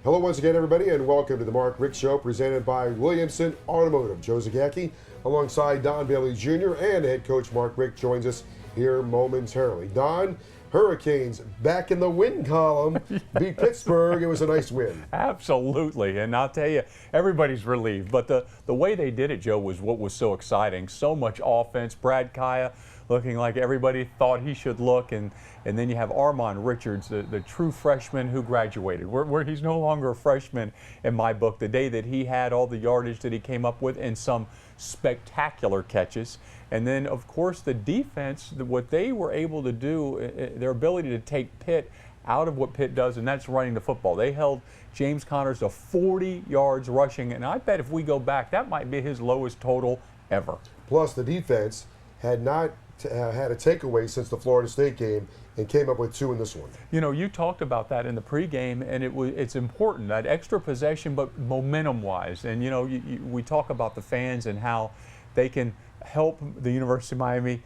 Hello once again, everybody, and welcome to the Mark Richt Show, presented by Williamson Automotive. Joe Zagacki, alongside Don Bailey Jr., and head coach Mark Richt joins us here momentarily. Don, Hurricanes back in the win column, beat Pittsburgh. It was a nice win. Absolutely, and I'll tell you, everybody's relieved. But the way they did it, Joe, was what was so exciting. So much offense. Brad Kaya looking like everybody thought he should look, and then you have Armand Richards, the true freshman who graduated. Where he's no longer a freshman in my book. The day that he had all the yardage that he came up with and some spectacular catches. And then, of course, the defense, what they were able to do, their ability to take Pitt out of what Pitt does, and that's running the football. They held James Connors to 40 yards rushing, and I bet if we go back, that might be his lowest total ever. Plus, the defense had not had a takeaway since the Florida State game and came up with 2 in this one. You know, you talked about that in the pregame, and it's important, that extra possession, but momentum-wise. And, you know, we talk about the fans and how they can help the University of Miami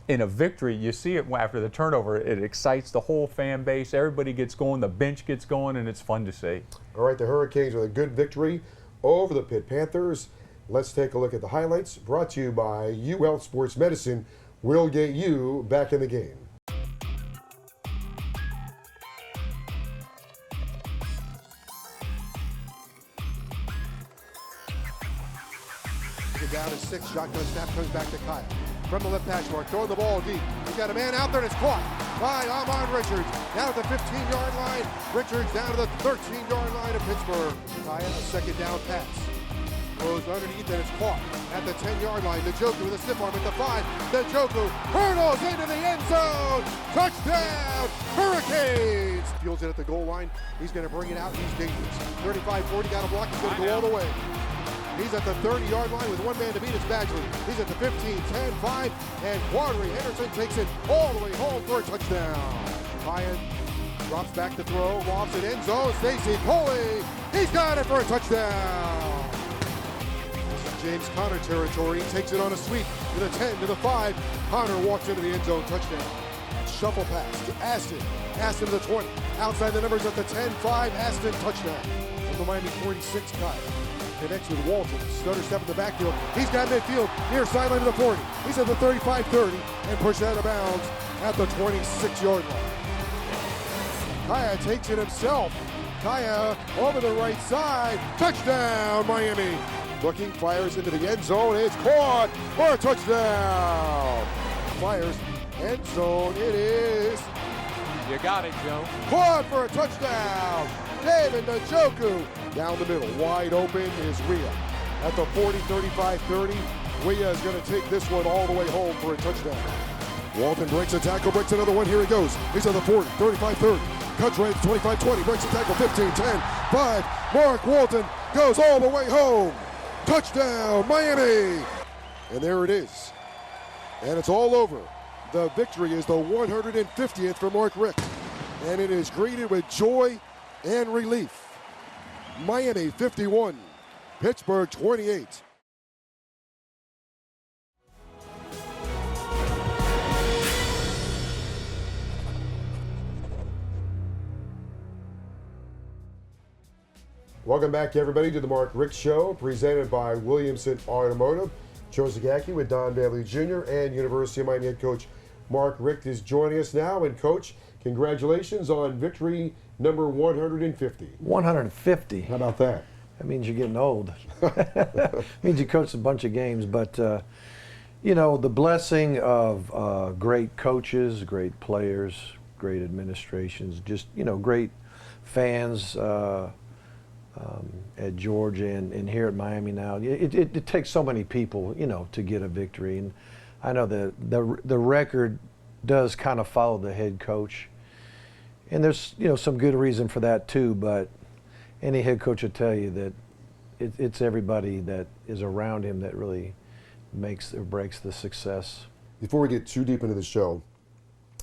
in a victory. You see it after the turnover. It excites the whole fan base. Everybody gets going. The bench gets going, and it's fun to see. All right, the Hurricanes with a good victory over the Pitt Panthers. Let's take a look at the highlights, brought to you by UL Sports Medicine. We'll get you back in the game. Down to 6, shotgun snap comes back to Kyle. From the left hash mark, throwing the ball deep. He's got a man out there and it's caught by Armand Richards. Down at the 15-yard line. Richards down to the 13-yard line of Pittsburgh. Kyle, a second down pass. Goes underneath and it's caught at the 10-yard line. The Joker with a stiff arm at the 5. The Joker hurdles into the end zone. Touchdown, Hurricanes. Fields it at the goal line. He's going to bring it out. He's dangerous. 35-40, got a block. He's going to go all the way. He's at the 30-yard line with one man to beat. It's Badgley. He's at the 15, 10, 5, and Quadri Henderson takes it all the way home for a touchdown. Ryan drops back to throw, lobs it end zone. Stacy Coley, he's got it for a touchdown. This is James Conner territory. He takes it on a sweep to the 10, to the 5. Conner walks into the end zone, touchdown. Shuffle pass to Aston. Aston to the 20. Outside the numbers at the 10, 5. Aston, touchdown. From the Miami 46, Kyle connects with Walton. Stutter step in the backfield. He's got midfield near sideline to the 40. He's at the 35-30 and pushed out of bounds at the 26-yard line. Kaya takes it himself. Kaya over the right side. Touchdown, Miami. Looking, fires into the end zone. It's caught for a touchdown. Fires, end zone. It is. You got it, Joe. Caught for a touchdown. David Njoku down the middle. Wide open is Rhea. At the 40, 35, 30. Rhea is going to take this one all the way home for a touchdown. Walton breaks a tackle, breaks another one. Here he goes. He's at the 40, 35, 30. Cuts right to 25, 20. Breaks a tackle, 15, 10, 5. Mark Walton goes all the way home. Touchdown, Miami. And there it is. And it's all over. The victory is the 150th for Mark Richt. And it is greeted with joy and relief. Miami 51, Pittsburgh 28. Welcome back, everybody, to the Mark Richt Show, presented by Williamson Automotive. Joe Zagacki with Don Bailey Jr. and University of Miami head coach Mark Richt is joining us now. And, Coach, congratulations on victory number 150. 150. How about that? That means you're getting old. Means you coached a bunch of games. But, you know, the blessing of great coaches, great players, great administrations, just, you know, great fans at Georgia and here at Miami now. It takes so many people, you know, to get a victory. And I know the record does kind of follow the head coach. And there's, you know, some good reason for that too, but any head coach will tell you that it's everybody that is around him that really makes or breaks the success. Before we get too deep into the show,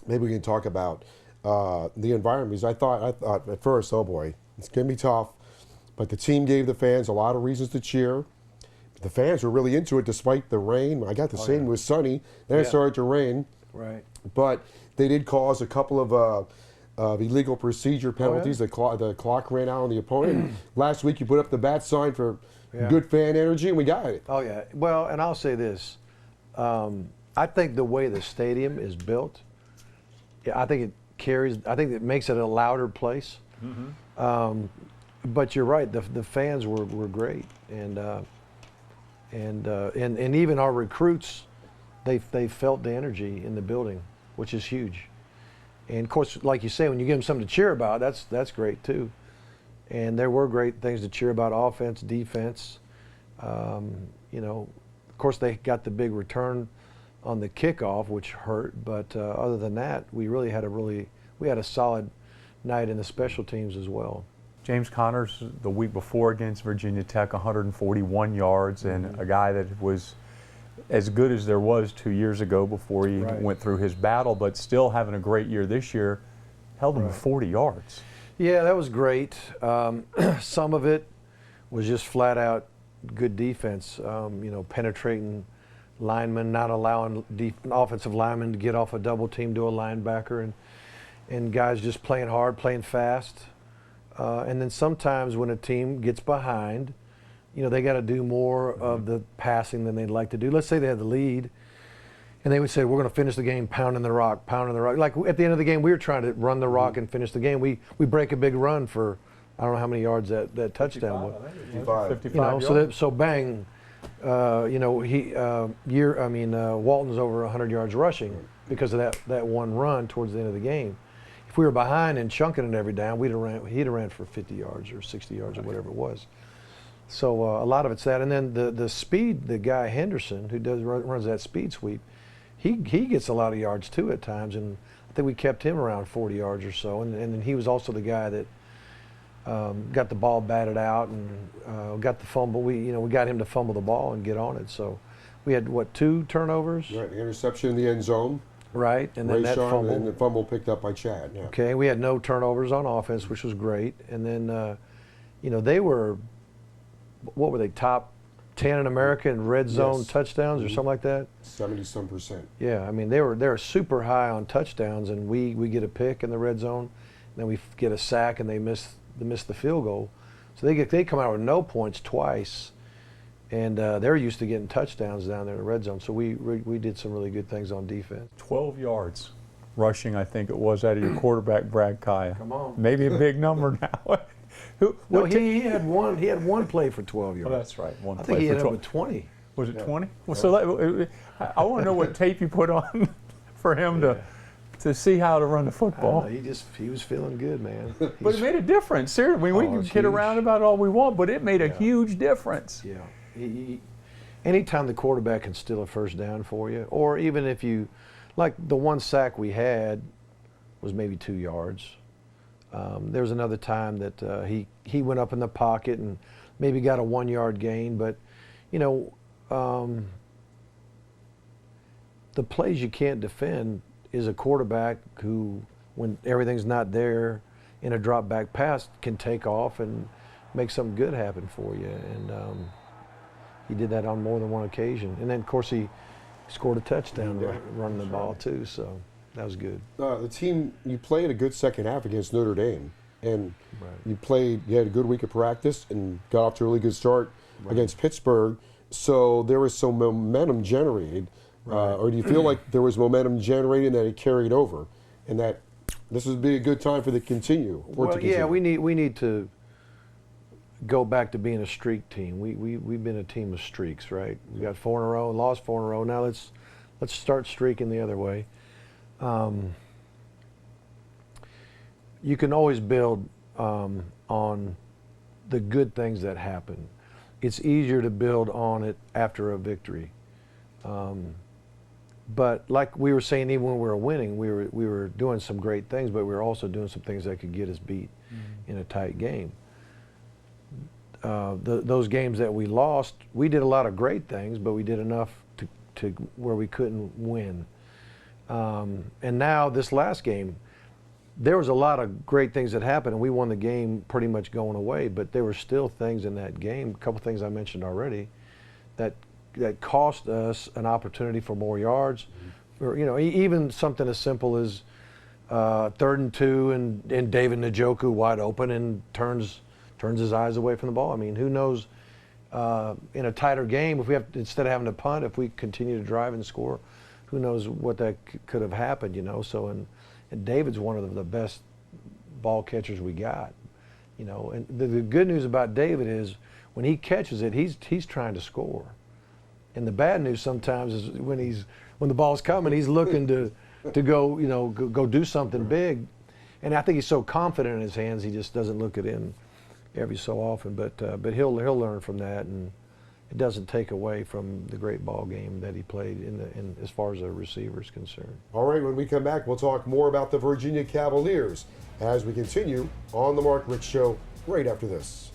maybe we can talk about the environment. Because I thought at first, oh boy, it's going to be tough. But the team gave the fans a lot of reasons to cheer. The fans were really into it despite the rain. I got the same, it was sunny, then it started to rain. Right. But they did cause a couple of of illegal procedure penalties. The clock ran out on the opponent. Last week you put up the bat sign for good fan energy, and we got it. Oh, yeah. Well, and I'll say this. I think the way the stadium is built, I think it carries, I think it makes it a louder place. But you're right, the fans were great. And even our recruits, they felt the energy in the building, which is huge. And of course, like you say, when you give them something to cheer about, that's great too. And there were great things to cheer about: offense, defense. You know, of course, they got the big return on the kickoff, which hurt. But other than that, we had a solid night in the special teams as well. James Connors, the week before against Virginia Tech, 141 yards, and a guy that was as good as there was 2 years ago before he went through his battle, but still having a great year this year, held him to 40 yards. Yeah, that was great. Some of it was just flat out good defense, you know, penetrating linemen, not allowing offensive linemen to get off a double team to a linebacker, and guys just playing hard, playing fast. And then sometimes when a team gets behind, you know, they got to do more of the passing than they'd like to do. Let's say they had the lead, and they would say, we're going to finish the game pounding the rock, pounding the rock. Like at the end of the game, we were trying to run the rock and finish the game. We break a big run for, I don't know how many yards that touchdown was. 55. You know, so bang, you know, Walton's over 100 yards rushing because of that one run towards the end of the game. If we were behind and chunking it every down, he'd have ran for 50 yards or 60 yards or whatever it was. So a lot of it's that, and then the speed. The guy Henderson, who runs that speed sweep, he gets a lot of yards too at times, and I think we kept him around 40 yards or so. And then he was also the guy that got the ball batted out and got the fumble. We got him to fumble the ball and get on it. So we had 2 turnovers? Right, the interception in the end zone. Right, and then that fumble. And the fumble picked up by Chad. Yeah. Okay, we had no turnovers on offense, which was great. And then, you know, they were, what were they, top 10 in America in red zone touchdowns or something like that? 70-some%. Yeah, I mean, they were super high on touchdowns, and we get a pick in the red zone, and then we get a sack, and they miss the field goal. So they come out with no points twice, and they're used to getting touchdowns down there in the red zone. So we did some really good things on defense. 12 yards rushing, I think it was, out of your quarterback, Brad Kaya. Come on. Maybe a big number now. No, he had one play for 12 yards. Oh, that's right. I think he ended up with 20. Was it 20? Well, so I want to know what tape you put on for him to see how to run the football. He was feeling good, man. But it made a difference. Seriously, we can kid around about it all we want, but it made a huge difference. Yeah. Anytime the quarterback can steal a first down for you, or even if you, like the one sack we had was maybe 2 yards. There was another time that he went up in the pocket and maybe got a 1 yard gain, but you know, the plays you can't defend is a quarterback who, when everything's not there, in a drop back pass can take off and make something good happen for you. And he did that on more than one occasion. And then, of course, he scored a touchdown running the ball, too, so that was good. The team, you played a good second half against Notre Dame, and you had a good week of practice and got off to a really good start against Pittsburgh, so there was some momentum generated. Or do you feel like there was momentum generated and that it carried over, and that this would be a good time for the continue? Yeah, we need to go back to being a streak team. We've been a team of streaks, right? We got 4 in a row, lost 4 in a row. Now let's start streaking the other way. You can always build on the good things that happen. It's easier to build on it after a victory. But like we were saying, even when we were winning, we were doing some great things, but we were also doing some things that could get us beat in a tight game. Those games that we lost, we did a lot of great things, but we did enough to where we couldn't win. And now this last game, there was a lot of great things that happened, and we won the game pretty much going away, but there were still things in that game, a couple things I mentioned already, that cost us an opportunity for more yards. Or, you know, even something as simple as third and 2, and David Njoku wide open and turns his eyes away from the ball. I mean, who knows? In a tighter game, if we have instead of having to punt, if we continue to drive and score, who knows what that could have happened, you know? So, and David's one of the best ball catchers we got, you know. And the good news about David is when he catches it, he's trying to score. And the bad news sometimes is when the ball's coming, he's looking to go, you know, go do something big. And I think he's so confident in his hands, he just doesn't look it in every so often. But he'll learn from that, and it doesn't take away from the great ball game that he played in as far as a receiver is concerned. All right, when we come back, we'll talk more about the Virginia Cavaliers as we continue on the Mark Richt Show right after this.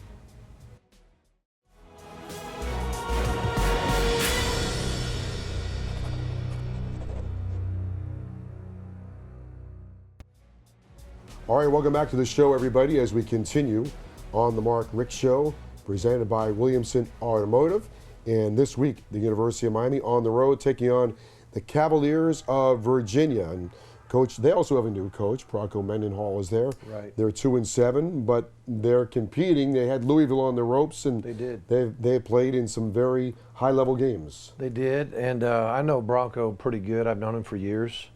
All right, welcome back to the show, everybody, as we continue on the Mark Richt Show, presented by Williamson Automotive. And this week, the University of Miami on the road taking on the Cavaliers of Virginia. And coach, they also have a new coach. Bronco Mendenhall is there. Right. They're 2-7, but they're competing. They had Louisville on the ropes, and They did. They played in some very high-level games. They did, and I know Bronco pretty good. I've known him for years.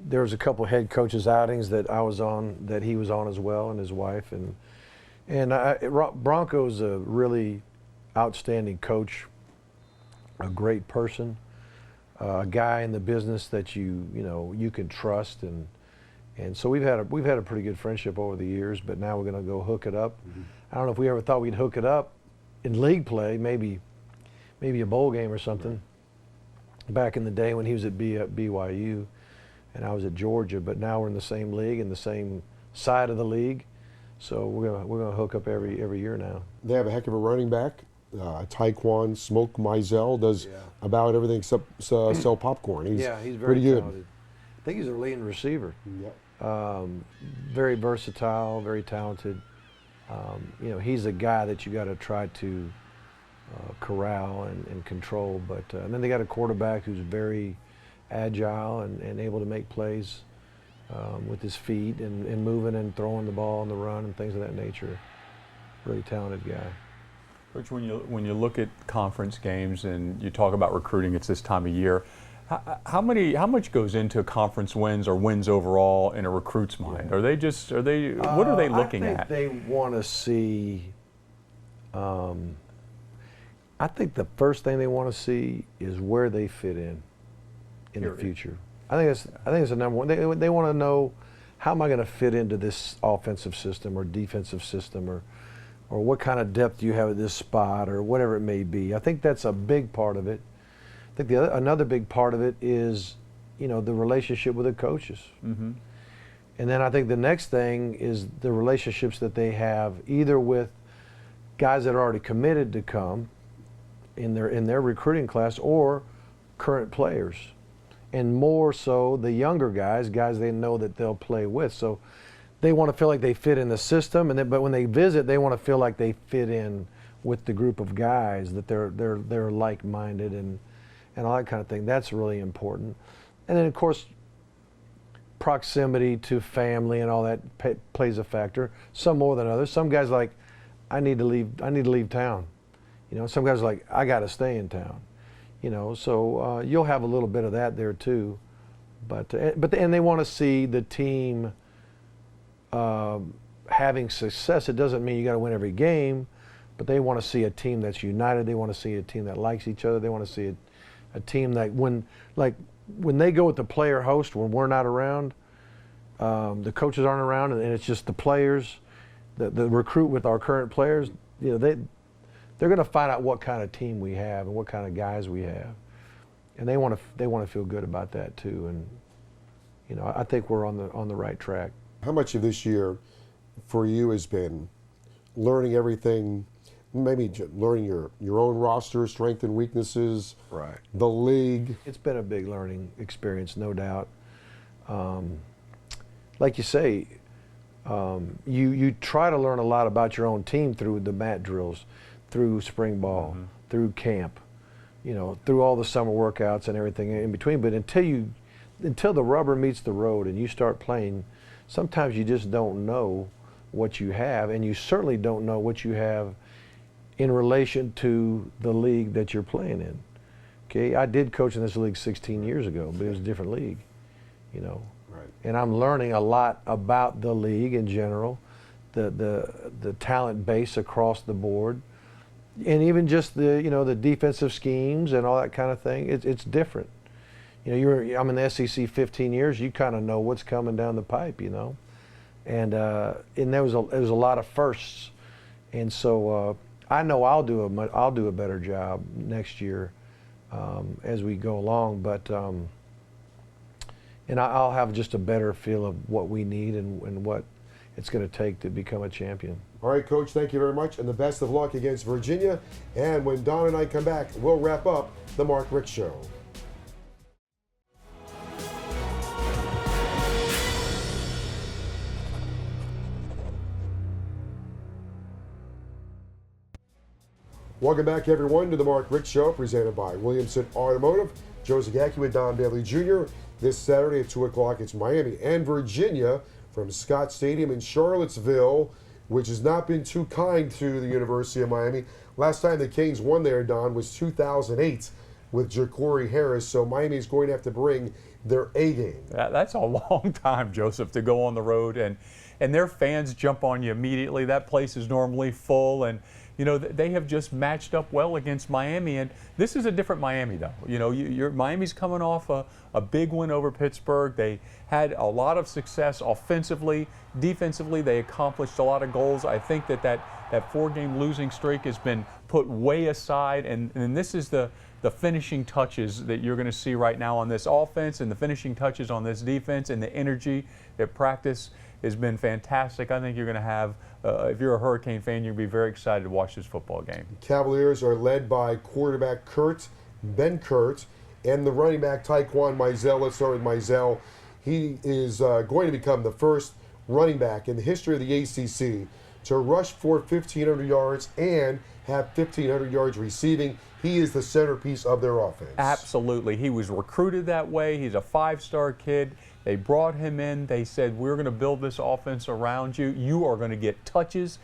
There was a couple head coaches outings that I was on, that he was on as well, and his wife. And Bronco's a really outstanding coach, a great person, a guy in the business that you can trust, and so we've had a pretty good friendship over the years. But now we're going to go hook it up. Mm-hmm. I don't know if we ever thought we'd hook it up in league play, maybe a bowl game or something. Back in the day when he was at BYU. And I was at Georgia, but now we're in the same league, in the same side of the league. So we're gonna hook up every year now. They have a heck of a running back. Taekwon Smoke Mizell does about everything except sell popcorn. He's very pretty good. Talented. I think he's a leading receiver. Yep. Very versatile, very talented. He's a guy that you got to try to corral and control. But and then they got a quarterback who's very agile and able to make plays with his feet and moving and throwing the ball on the run and things of that nature. Really talented guy. Coach, when you look at conference games and you talk about recruiting, it's this time of year. How much goes into conference wins or wins overall in a recruit's mind? What are they looking at? I think they want to see. I think the first thing they want to see is where they fit in the future. I think it's the number one. They want to know, how am I going to fit into this offensive system or defensive system, or what kind of depth do you have at this spot, or whatever it may be. I think that's a big part of it. I think another big part of it is, the relationship with the coaches. Mm-hmm. And then I think the next thing is the relationships that they have either with guys that are already committed to come in their recruiting class, or current players. And more so the younger guys they know that they'll play with. So they want to feel like they fit in the system, but when they visit, they want to feel like they fit in with the group of guys, that they're like-minded and all that kind of thing. That's really important. And then of course, proximity to family and all that plays a factor. Some more than others. Some guys like, I need to leave town. Some guys are like, I got to stay in town. So you'll have a little bit of that there too, but they want to see the team having success. It doesn't mean you got to win every game, but they want to see a team that's united. They want to see a team that likes each other. They want to see a team that when they go with the player host, when we're not around, the coaches aren't around, and it's just the players, the recruit with our current players. They're going to find out what kind of team we have and what kind of guys we have, and they want to feel good about that too. And I think we're on the right track. How much of this year for you has been learning everything, maybe learning your own roster, strengths and weaknesses, right? The league. It's been a big learning experience, no doubt. Like you say, you try to learn a lot about your own team through the mat drills, through spring ball, mm-hmm. through camp, through all the summer workouts and everything in between. But until you until the rubber meets the road and you start playing, sometimes you just don't know what you have, and you certainly don't know what you have in relation to the league that you're playing in. Okay, I did coach in this league 16 years ago, but it was a different league, you know. Right. And I'm learning a lot about the league in general, the talent base across the board, and even just the defensive schemes and all that kind of thing. It's different. You know, I'm in the SEC 15 years. You kind of know what's coming down the pipe, you know. And there was a lot of firsts, and so I know I'll do a better job next year as we go along. But and I'll have just a better feel of what we need and what it's going to take to become a champion. All right, Coach, thank you very much, and the best of luck against Virginia. And when Don and I come back, we'll wrap up the Mark Richt Show. Welcome back, everyone, to the Mark Richt Show, presented by Williamson Automotive. Joe Zagacki with Don Bailey Jr. This Saturday at 2 o'clock, it's Miami and Virginia from Scott Stadium in Charlottesville, which has not been too kind to the University of Miami. Last time the Canes won there, Don, was 2008 with Ja'Cory Harris, so Miami's going to have to bring their A game. That's a long time, Joseph, to go on the road, and their fans jump on you immediately. That place is normally full, and you know, they have just matched up well against Miami, and this is a different Miami, though. You know, Miami's coming off a big win over Pittsburgh. They had a lot of success offensively. Defensively, they accomplished a lot of goals. I think that four-game losing streak has been put way aside, and this is the finishing touches that you're going to see right now on this offense, and the finishing touches on this defense, and the energy at practice has been fantastic. I think you're going to have, if you're a Hurricane fan, you'll be very excited to watch this football game. Cavaliers are led by quarterback Ben Kurt, and the running back Taekwon Mizell. Let's start with Mizell. He is going to become the first running back in the history of the ACC to rush for 1,500 yards and have 1,500 yards receiving. He is the centerpiece of their offense. Absolutely. He was recruited that way. He's a five-star kid. They brought him in. They said, we're going to build this offense around you. You are going to get touches,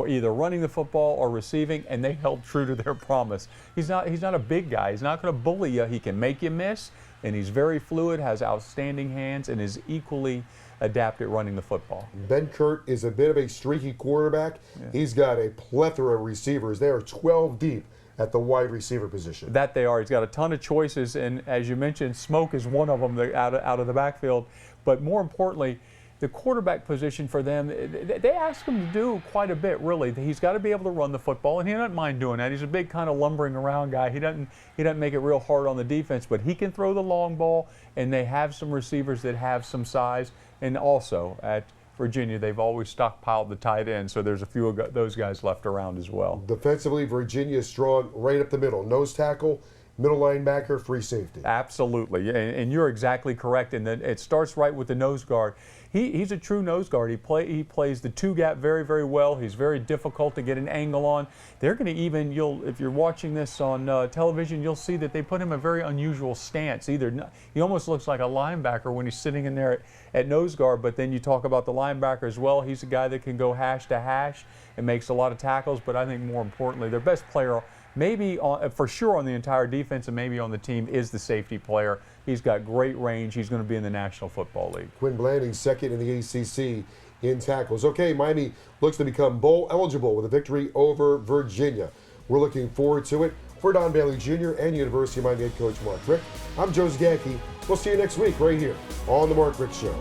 either running the football or receiving, and they held true to their promise. He's not a big guy. He's not going to bully you. He can make you miss, and he's very fluid, has outstanding hands, and is equally adept at running the football. Ben Kurt is a bit of a streaky quarterback. Yeah. He's got a plethora of receivers. They are 12 deep at the wide receiver position. That they are. He's got a ton of choices, and as you mentioned, Smoke is one of them out of the backfield. But more importantly, the quarterback position for them, they ask him to do quite a bit, really. He's got to be able to run the football, and he doesn't mind doing that. He's a big kind of lumbering around guy. He doesn't make it real hard on the defense, but he can throw the long ball, and they have some receivers that have some size. And also at Virginia, they've always stockpiled the tight end, so there's a few of those guys left around as well. Defensively, Virginia is strong right up the middle. Nose tackle, middle linebacker, free safety. Absolutely, and you're exactly correct. And then it starts right with the nose guard. He's a true nose guard. He plays the two-gap very, very well. He's very difficult to get an angle on. They're going to even, if you're watching this on television, you'll see that they put him in a very unusual stance. He almost looks like a linebacker when he's sitting in there at nose guard, but then you talk about the linebacker as well. He's a guy that can go hash to hash and makes a lot of tackles, but I think more importantly, their best player, maybe for sure on the entire defense and maybe on the team, is the safety player. He's got great range. He's going to be in the National Football League. Quinn Blanding, second in the ACC in tackles. Okay, Miami looks to become bowl eligible with a victory over Virginia. We're looking forward to it. For Don Bailey Jr. and University of Miami head coach Mark Richt, I'm Joe Zagacki. We'll see you next week right here on the Mark Richt Show.